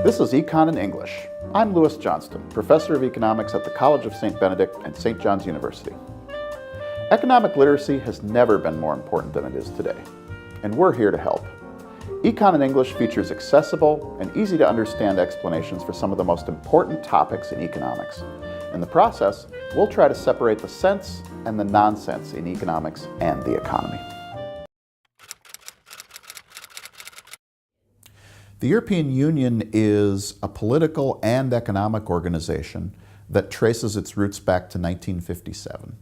This is Econ in English. I'm Louis Johnston, Professor of Economics at the College of St. Benedict and St. John's University. Economic literacy has never been more important than it is today, and we're here to help. Econ in English features accessible and easy-to-understand explanations for some of the most important topics in economics. In the process, we'll try to separate the sense and the nonsense in economics and the economy. The European Union is a political and economic organization that traces its roots back to 1957.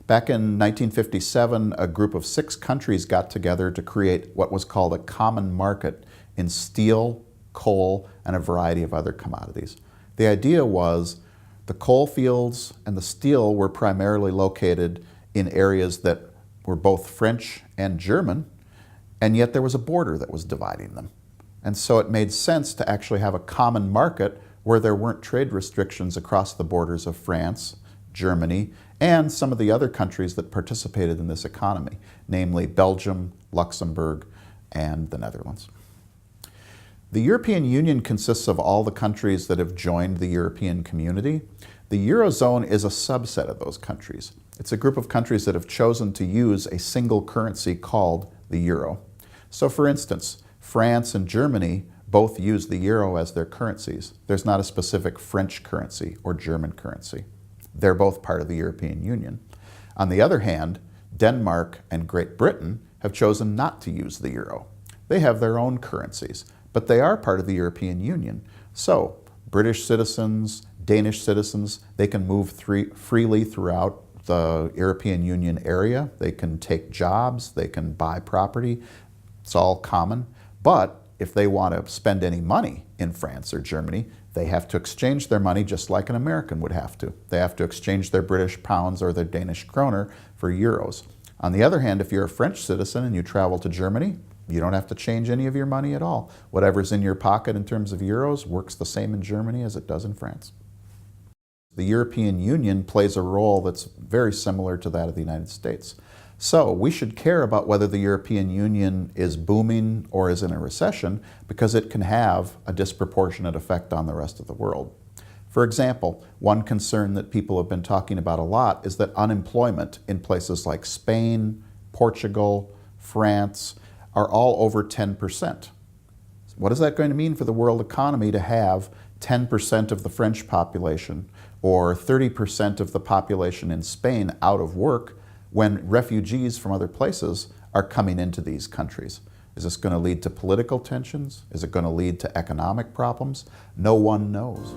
Back in 1957, a group of 6 countries got together to create what was called a common market in steel, coal, and a variety of other commodities. The idea was the coal fields and the steel were primarily located in areas that were both French and German, and yet there was a border that was dividing them. And so it made sense to actually have a common market where there weren't trade restrictions across the borders of France, Germany, and some of the other countries that participated in this economy, namely Belgium, Luxembourg, and the Netherlands. The European Union consists of all the countries that have joined the European community. The Eurozone is a subset of those countries. It's a group of countries that have chosen to use a single currency called the euro. So for instance, France and Germany both use the euro as their currencies. There's not a specific French currency or German currency. They're both part of the European Union. On the other hand, Denmark and Great Britain have chosen not to use the euro. They have their own currencies, but they are part of the European Union. So British citizens, Danish citizens, they can move freely throughout the European Union area. They can take jobs, they can buy property. It's all common. But if they want to spend any money in France or Germany, they have to exchange their money just like an American would have to. They have to exchange their British pounds or their Danish kroner for euros. On the other hand, if you're a French citizen and you travel to Germany, you don't have to change any of your money at all. Whatever's in your pocket in terms of euros works the same in Germany as it does in France. The European Union plays a role that's very similar to that of the United States. So we should care about whether the European Union is booming or is in a recession because it can have a disproportionate effect on the rest of the world. For example, one concern that people have been talking about a lot is that unemployment in places like Spain, Portugal, France are all over 10%. What is that going to mean for the world economy to have 10% of the French population or 30% of the population in Spain out of work when refugees from other places are coming into these countries? Is this going to lead to political tensions? Is it going to lead to economic problems? No one knows.